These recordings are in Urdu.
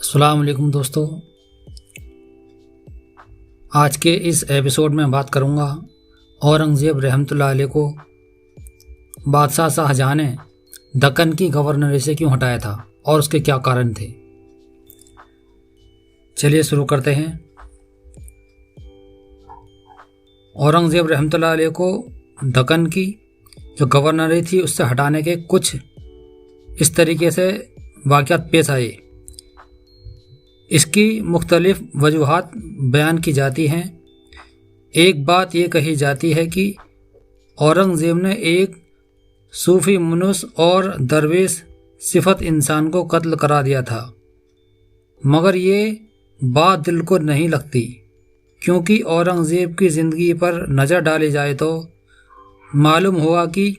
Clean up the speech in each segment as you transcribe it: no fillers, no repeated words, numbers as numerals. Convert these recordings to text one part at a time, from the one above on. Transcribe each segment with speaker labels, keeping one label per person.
Speaker 1: السلام علیکم دوستو، آج کے اس ایپیسوڈ میں بات کروں گا اورنگزیب رحمۃ اللہ علیہ کو بادشاہ شاہجہاں نے دکن کی گورنری سے کیوں ہٹایا تھا اور اس کے کیا کارن تھے۔ چلیے شروع کرتے ہیں۔ اورنگزیب رحمۃ اللہ علیہ کو دکن کی جو گورنری تھی اس سے ہٹانے کے کچھ اس طریقے سے واقعات پیش آئے۔ اس کی مختلف وجوہات بیان کی جاتی ہیں۔ ایک بات یہ کہی جاتی ہے کہ اورنگزیب نے ایک صوفی منوس اور درویش صفت انسان کو قتل کرا دیا تھا، مگر یہ بات دل کو نہیں لگتی، کیونکہ اورنگزیب کی زندگی پر نظر ڈالی جائے تو معلوم ہوا کہ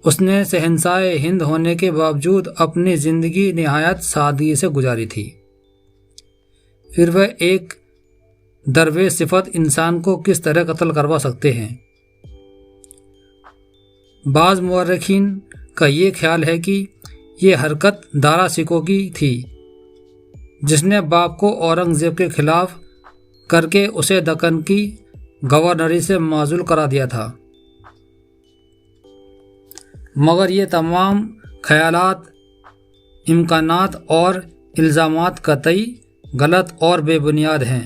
Speaker 1: اس نے شہنشاہ ہند ہونے کے باوجود اپنی زندگی نہایت سادگی سے گزاری تھی۔ پھر وہ ایک درویش صفت انسان کو کس طرح قتل کروا سکتے ہیں؟ بعض مورخین کا یہ خیال ہے کہ یہ حرکت دارا شکوہ کی تھی، جس نے باپ کو اورنگزیب کے خلاف کر کے اسے دکن کی گورنری سے معزول کرا دیا تھا۔ مگر یہ تمام خیالات، امکانات اور الزامات قطعی غلط اور بے بنیاد ہیں۔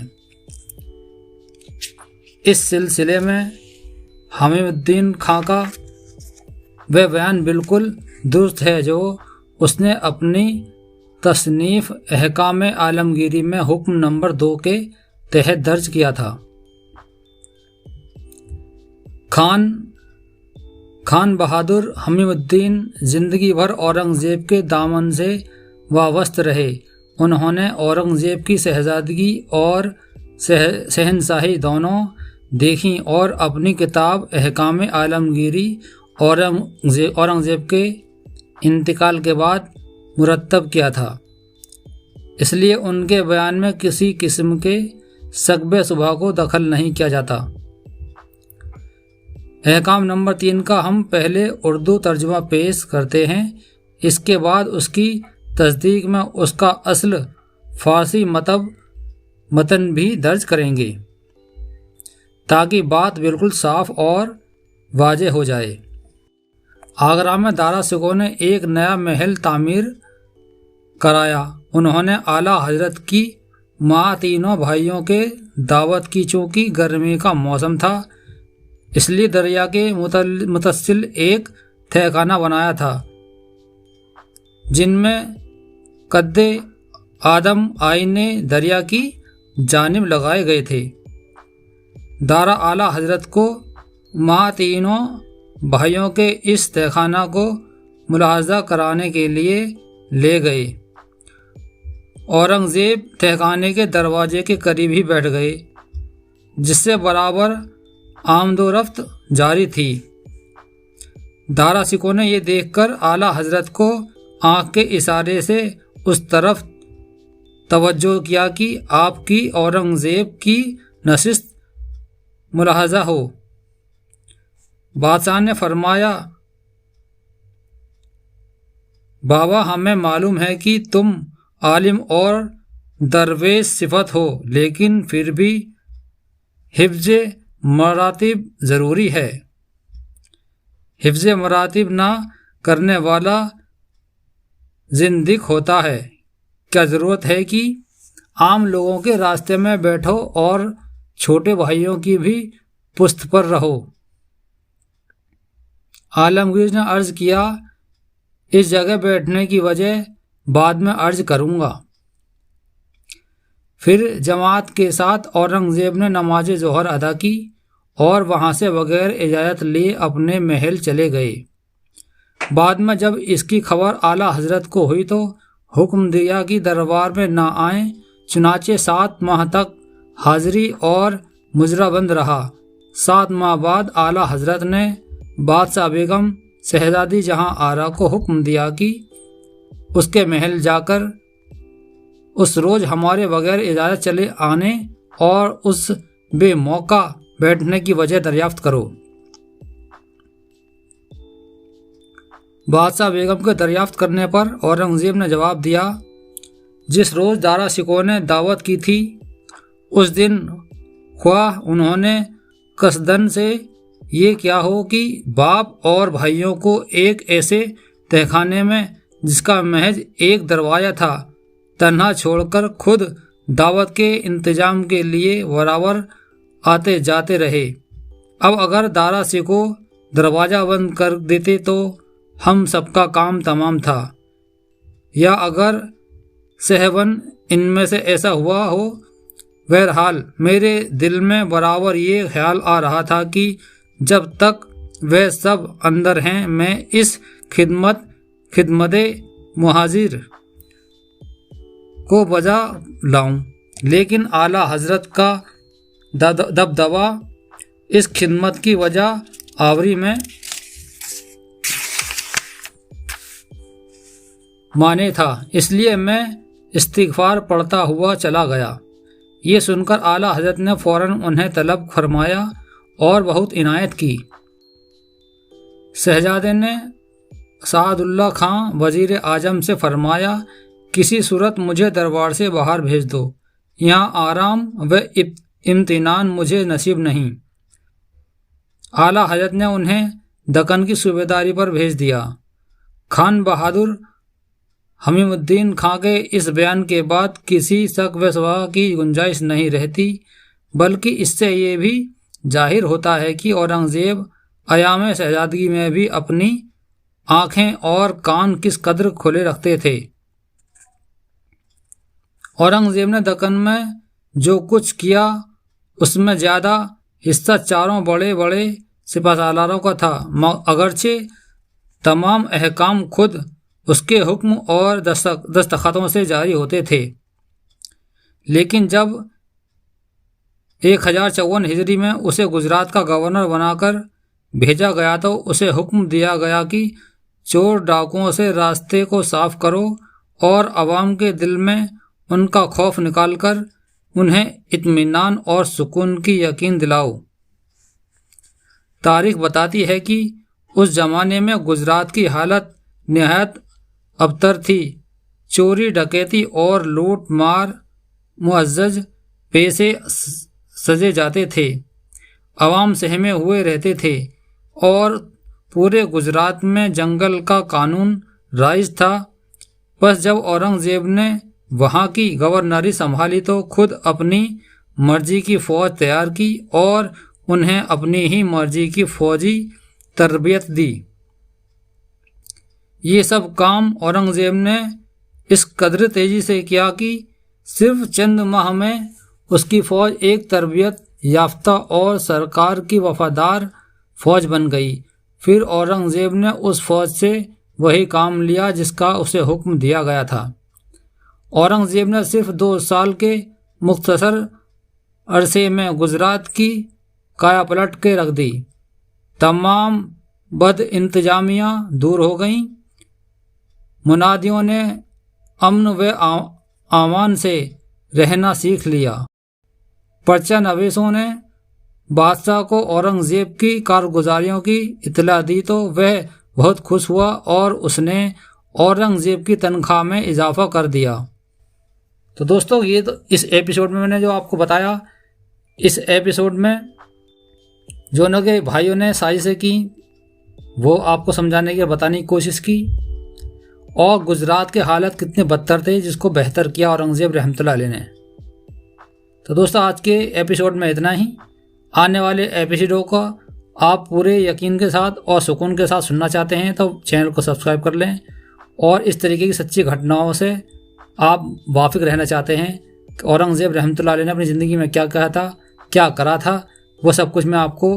Speaker 1: اس سلسلے میں حمیم الدین خاں کا وہ بیان بالکل درست ہے جو اس نے اپنی تصنیف احکام عالمگیری میں حکم نمبر 2 کے تحت درج کیا تھا۔ خان بہادر حمیم الدین زندگی بھر اورنگزیب کے دامن سے وابستہ رہے۔ انہوں نے اورنگزیب کی شہزادگی اور شہنشاہی دونوں دیکھیں اور اپنی کتاب احکام عالمگیری اورنگزیب کے انتقال کے بعد مرتب کیا تھا، اس لیے ان کے بیان میں کسی قسم کے سکبے صبح کو دخل نہیں کیا جاتا۔ احکام نمبر 3 کا ہم پہلے اردو ترجمہ پیش کرتے ہیں، اس کے بعد اس کی تصدیق میں اس کا اصل فارسی متن بھی درج کریں گے تاکہ بات بالکل صاف اور واضح ہو جائے۔ آگرہ میں دارا شکوہ نے ایک نیا محل تعمیر کرایا۔ انہوں نے اعلیٰ حضرت کی ماں تینوں بھائیوں کے دعوت کی۔ چونکہ گرمی کا موسم تھا، اس لیے دریا کے متصل ایک تہہ خانہ بنایا تھا، جن میں قد آدم آئینے دریا کی جانب لگائے گئے تھے۔ دارا اعلیٰ حضرت کو ماں تینوں بھائیوں کے اس تہہ خانہ کو ملاحظہ کرانے کے لیے لے گئے۔ اورنگزیب تہہ خانے کے دروازے کے قریب ہی بیٹھ گئے، جس سے برابر آمد و رفت جاری تھی۔ دارا شکوہ نے یہ دیکھ کر اعلیٰ حضرت کو آنکھ کے اشارے سے اس طرف توجہ کیا کہ آپ کی اورنگزیب کی نشست ملاحظہ ہو۔ بادشاہ نے فرمایا، بابا، ہمیں معلوم ہے کہ تم عالم اور درویش صفت ہو، لیکن پھر بھی حفظ مراتب ضروری ہے۔ حفظ مراتب نہ کرنے والا زندق ہوتا ہے۔ کیا ضرورت ہے کہ عام لوگوں کے راستے میں بیٹھو اور چھوٹے بھائیوں کی بھی پشت پر رہو؟ عالمگیر نے عرض کیا، اس جگہ بیٹھنے کی وجہ بعد میں عرض کروں گا۔ پھر جماعت کے ساتھ اورنگزیب نے نماز ظہر ادا کی اور وہاں سے بغیر اجازت لیے اپنے محل چلے گئے۔ بعد میں جب اس کی خبر اعلیٰ حضرت کو ہوئی تو حکم دیا کہ دربار میں نہ آئیں۔ چنانچہ 7 ماہ تک حاضری اور مجرا بند رہا۔ 7 ماہ بعد اعلیٰ حضرت نے بادشاہ بیگم شہزادی جہاں آرا کو حکم دیا کہ اس کے محل جا کر اس روز ہمارے بغیر اجازت چلے آنے اور اس بے موقع بیٹھنے کی وجہ دریافت کرو۔ بادشاہ بیگم کے دریافت کرنے پر اورنگزیب نے جواب دیا، جس روز دارا شکوہ نے دعوت کی تھی اس دن خواہ انہوں نے قصدن سے یہ کیا ہو کہ باپ اور بھائیوں کو ایک ایسے تہخانے میں جس کا محض ایک دروازہ تھا تنہا چھوڑ کر خود دعوت کے انتظام کے لیے برابر آتے جاتے رہے۔ اب اگر دارا شکوہ دروازہ بند کر دیتے تو ہم سب کا کام تمام تھا، یا اگر صحباً ان میں سے ایسا ہوا ہو۔ بہرحال میرے دل میں برابر یہ خیال آ رہا تھا کہ جب تک وہ سب اندر ہیں میں اس خدمت مہاجر کو بجا لاؤں، لیکن اعلیٰ حضرت کا دبدبہ اس خدمت کی وجہ آوری میں مانے تھا، اس لیے میں استغفار پڑھتا ہوا چلا گیا۔ یہ سن کر اعلیٰ حضرت نے فوراً انہیں طلب فرمایا اور بہت عنایت کی۔ شہزادے نے سعد اللہ خان وزیر اعظم سے فرمایا کسی صورت مجھے دربار سے باہر بھیج دو، یہاں آرام و اطمینان مجھے نصیب نہیں۔ اعلیٰ حضرت نے انہیں دکن کی صوبیداری پر بھیج دیا۔ خان بہادر حمیم الدین خان کے اس بیان کے بعد کسی شک و شبہ کی گنجائش نہیں رہتی، بلکہ اس سے یہ بھی ظاہر ہوتا ہے کہ اورنگزیب ایام شہزادگی میں بھی اپنی آنکھیں اور کان کس قدر کھلے رکھتے تھے۔ اورنگزیب نے دکن میں جو کچھ کیا اس میں زیادہ حصہ چاروں بڑے بڑے سپہ سالاروں کا تھا، اگرچہ تمام احکام خود اس کے حکم اور دستخطوں سے جاری ہوتے تھے، لیکن جب 1054 ہجری میں اسے گجرات کا گورنر بنا کر بھیجا گیا تو اسے حکم دیا گیا کہ چور ڈاکوؤں سے راستے کو صاف کرو اور عوام کے دل میں ان کا خوف نکال کر انہیں اطمینان اور سکون کی یقین دلاؤ۔ تاریخ بتاتی ہے کہ اس زمانے میں گجرات کی حالت نہایت ابتر تھی، چوری ڈکیتی اور لوٹ مار معزز پیشے سجے جاتے تھے، عوام سہمے ہوئے رہتے تھے اور پورے گجرات میں جنگل کا قانون رائج تھا۔ بس جب اورنگزیب نے وہاں کی گورنری سنبھالی تو خود اپنی مرضی کی فوج تیار کی اور انہیں اپنی ہی مرضی کی فوجی تربیت دی۔ یہ سب کام اورنگزیب نے اس قدر تیزی سے کیا کہ صرف چند ماہ میں اس کی فوج ایک تربیت یافتہ اور سرکار کی وفادار فوج بن گئی۔ پھر اورنگزیب نے اس فوج سے وہی کام لیا جس کا اسے حکم دیا گیا تھا۔ اورنگزیب نے صرف 2 سال کے مختصر عرصے میں گجرات کی کایا پلٹ کے رکھ دی۔ تمام بد انتظامیاں دور ہو گئیں، منادیوں نے امن و امان سے رہنا سیکھ لیا، پرچہ نویسوں نے بادشاہ کو اورنگزیب کی کارگزاریوں کی اطلاع دی تو وہ بہت خوش ہوا اور اس نے اورنگزیب کی تنخواہ میں اضافہ کر دیا۔ تو دوستو یہ تو اس ایپیسوڈ میں نے جو آپ کو بتایا، اس ایپیسوڈ میں جو ان کے بھائیوں نے سازشیں کی وہ آپ کو سمجھانے کی بتانے کی کوشش کی، اور گجرات کے حالت کتنے بدتر تھے جس کو بہتر کیا اورنگزیب رحمۃ اللہ علیہ نے۔ تو دوستو آج کے ایپیسوڈ میں اتنا ہی۔ آنے والے ایپیسوڈوں کا آپ پورے یقین کے ساتھ اور سکون کے ساتھ سننا چاہتے ہیں تو چینل کو سبسکرائب کر لیں، اور اس طریقے کی سچی گھٹناؤں سے آپ واقف رہنا چاہتے ہیں کہ اورنگزیب رحمۃ اللہ علیہ نے اپنی زندگی میں کیا کہا تھا، کیا کرا تھا، وہ سب کچھ میں آپ کو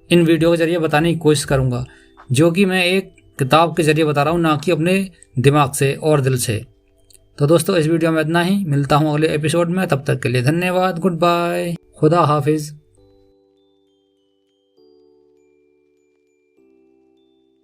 Speaker 1: ان ویڈیو کے ذریعے بتانے کی کوشش کروں گا، جو کہ میں ایک کتاب کے ذریعے بتا رہا ہوں، نہ کہ اپنے دماغ سے اور دل سے۔ تو دوستو اس ویڈیو میں اتنا ہی، ملتا ہوں اگلے ایپیسوڈ میں، تب تک کے لیے دھنیہ واد، گڈ بائے، خدا حافظ۔